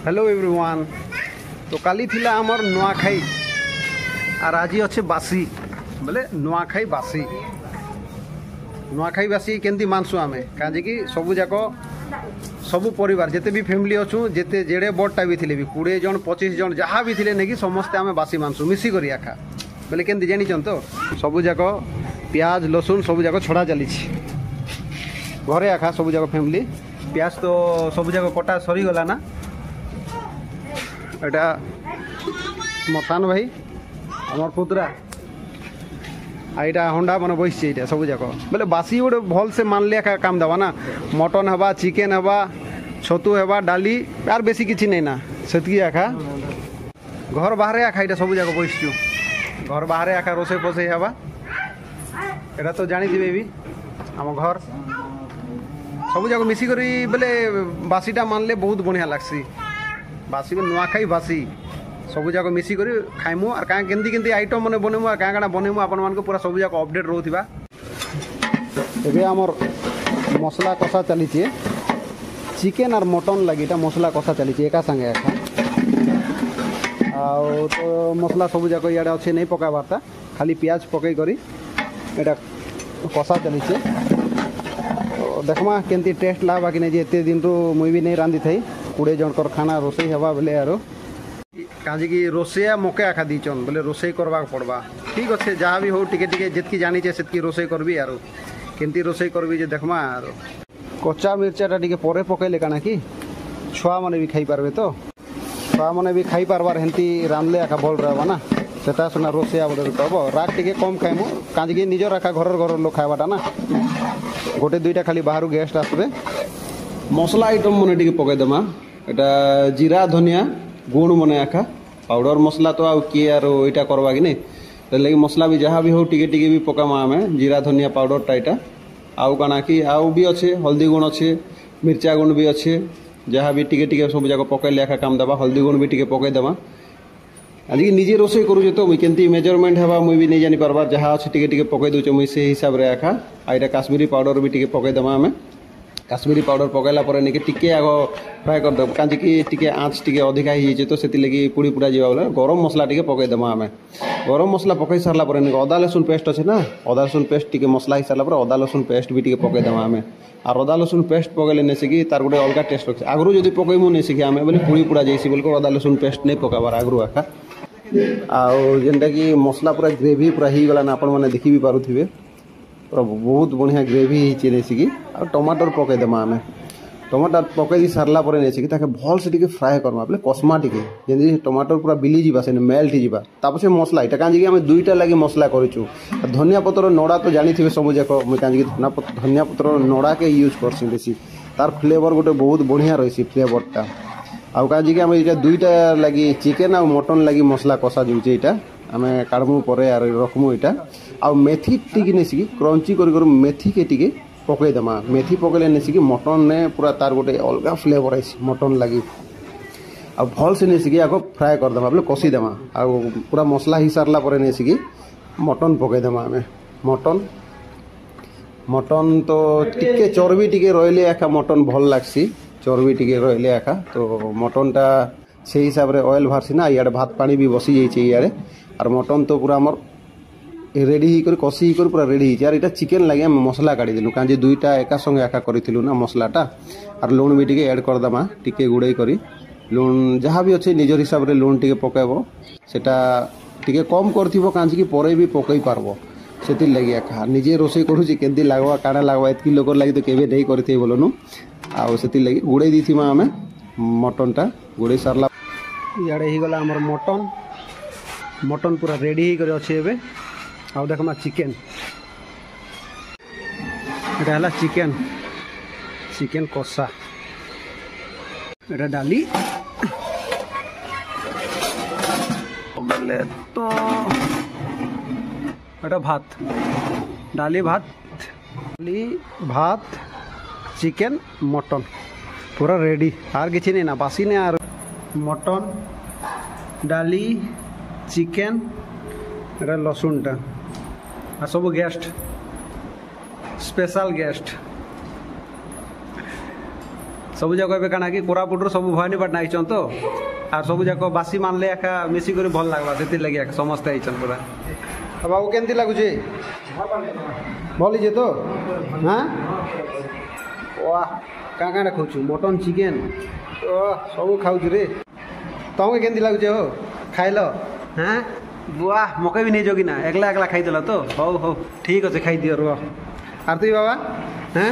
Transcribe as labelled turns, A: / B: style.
A: Hello everyone. तो काली थिला आमर नुआखाई और आज अच्छे बासी बोले नुआखाई बासी केमती मानसु आम कहीं कि सबू जाक सबू परिवार जिते भी फैमिली अच्छू जिते जेड़े बड़टा भी थे भी 20 जन 25 जन जहाँ भी थे नहीं समस्ते आम बासी मानसु मिसिक आखा बोले केमती जान तो सबू जाक प्याज लसुन सबू जाक छड़ा चली घरे आखा सबू जाक फैमिली प्याज तो सबू जाक कटा सरीगला ना एटा मतान भाई आमर पुतरा आईटा हंडा मन बस सब जाक बोले बासी गोटे भल से मान लिया काम देवा ना मटन हवा चिकेन हवा छतु हवा डाली यार बेसी किसी नहीं ना सेतकी आखा घर बाहर आखा ये सब जाक बसचु घर बाहर आखा रोसे फसे हवा एटा तो जानी थे भी आम घर सब जाक मिसिक बोले बासीटा मानले बहुत बढ़िया लगसी बासी को नुआखाई बासी सब जाक मिसिक खाइमु और क्या केमती आइटम मैंने बनमु और क्या बनमु आपण मान पूरा सब जाक अपडेट रोथिबा। एबे आमर मसला कषा चली चिकेन और मटन लगी मसला कषा चली एका संगे एका आउ तो मसला सब जाक इे अच्छे नहीं पकाबारता खाली पियाज पकई करी एटा कषा चली देखमा केमती टेस्ट लागबा कि नहीं एते दिन रू मुई भी नहीं रांधि थई 20 जनकर खाना रोसई हवा बोले यार कहीं कि रोसैया मके आखा दीचन बोले रोसई करवा पड़वा ठीक अच्छे जहाँ भी हो टिके टिके जितकी जानी से रोसई करबी यार केमती रोसई करबी जे देखमा यार कच्चा मिर्चाटा टिके परे पकईले काना कि छुआ मैंने भी खाई पारबे तो छुआ मैंने भी खाई पारबार हेंती रांधले आखा भल रहबा ना सेटा सुना रोसैया बोले कहब राग टिके कम खाइमु कहीं कि निजर आखा घर लोग खाइबाटा ना गोटे दुईटा खाली बाहर गेस्ट आसबे मसला आइटम मैंने टिके पकई देमा एटा जीरा धनिया गुण मने आखा पाउडर मसला तो आउ किए यार इटा करवा कि नहीं लगे मसला भी जहाँ भी हो टिके टिके भी पकामा आमे जीरा धनिया पाउडर टाइटा आउ काना कि आउ भी अच्छे हल्दी गुण अच्छे मिर्चा गुण भी अच्छे जहाँ भी टिके टिके सब जाक पकईले आखा काम देवा हल्दी गुण भी टिके पकई देवा आज निजे रोसई करूचे तो मुई केमती मेजरमेंट हवा मुई भी नहीं जानी पारबार जहाँ अच्छे टिके टिके पकई दूचे मुई से हिसाब रे आखा आईटा काश्मीरी पाउडर भी टिके पकई देवा आमे काश्मीरी पाउडर पकईला पर नहीं टिके आग फ्राए करदे कहीं टिके आँच टिके अधिका ही तो से लगी पुड़ी पुड़ा जावा बोले गरम मसला टिके पकईदेमा आम गरम मसला पकई सारा पर अदा लसुन पेस्ट अच्छे ना अदा लसुन पेस्ट टिके मसला ही सारा पर अदा लसुन पेस्ट भी टिके पकईदेमा आम और अदा लसुन पेस्ट पकईले नहीं सीखी तार गोटे अलग टेस्ट रखे आगु जब पकईमु नहीं सीखी आम बोले पुड़ी पुड़ा जाइसी बोल अदा लसुन पेस्ट नहीं पकाबार आगु आखा आउ जेनटा कि मसला पूरा ग्रेवी पूरा हो गला ना आपण मैंने देखी भी पारुथिबे पूरा बहुत बढ़िया ग्रेवी नहीं सीखी और टमाटर पकईदेमा आम टमाटर पकई सारा पर नहीं सीखी भल से टिके फ्राए करमा बोले कस्मा टिके जमी टमाटर पूरा बिली जा से मेल्ट हो से मसला यहाँ कहीं आम दुईटा लगे मसला करूँ धनिया पतर नड़ा तो जानी थे सब जाक मुझे कहीं धनिया पतर नड़ा के यूज करसी बेसी तार फ्लेवर गोटे बहुत बढ़िया रही फ्लेवरटा आउ कहीं आम ये दुईटा लगी चिकेन आ मटन लगी मसला कषा जो यहाँ आम काढ़मु पर रखमु यहाँ आउ मेथी टिके नहीं सीखी क्रंची कर मेथी के टिके पकईदेमा मेथी पकईले नहीं सीखी मटन ने पूरा तार गोटे अलग फ्लेवर आई मटन लगी आ भल से नहीं सीखी आग फ्राए करदेमा बोले कषीदेमा आ पूरा मसला ही सारा पर नहीं सीखी मटन पकईदेमा आम मटन तो टिके चर्बी टिके रहिले आखा मटन भल लगसी चर्बी टिके रहिले आखा तो मटनटा से हिसाब से ऑयल बाहर ना इे भात पानी भी बसी जाइए इे और मटन तो पूरा आमर रेडी कर कषी कर पूरा रेडी यार यहाँ चिकेन लगे आम मसला काढ़ी देलु कहीं दुईटा एका संगे आखा करूँ ना मसलाटा और लुण भी टिके ऐड करदेमा टिके गुड़े करी लुण जहाँ भी अच्छे निजर हिसाब से लुण टिके पकेब सेटा टिके कम करथिबो कहीं पर भी पकई पारबो से लगे आखा निजे रोसई करूँ केमती लगवा काଣା लगवा एतकी लोकर लगी तो केवे नहीं करथे बोलनु आउ से लगी गुड़े दीथिमा आम मटनटा गुड़े सारा इे गला आमर मटन पूरा रेडी हो अच्छे एबे आउ देखमा चिकेन एटा हला चिकेन चिकेन कषा एटा डाली बोले तो एटा भात डाली भात चिकेन मटन पूरा रेडी आर किसी नहीं ना बासी नहीं आर मटन डाली चिकेन एटा लसुनटा आ सब गेस्ट स्पेशल गेस्ट सब जाक ए काना कि कोरापुट सब भवानीपाटना आइछन तो आर सब जाक बासी मानले एका मिसी कर भल लागला से लगे समस्त आइछन पूरा। बाबू केमती लगुचे भल जे तो हाँ वाह क्या क्या खाऊ मटन चिकेन सब खाऊ रे तुमको केमती लगुचे हो खाइल हाँ वाह मके भी नहीं जोगी ना एकला एकला खाईदेल तो हौ हौ ठीक अच्छे खाई दियो रुह आरती बाबा हाँ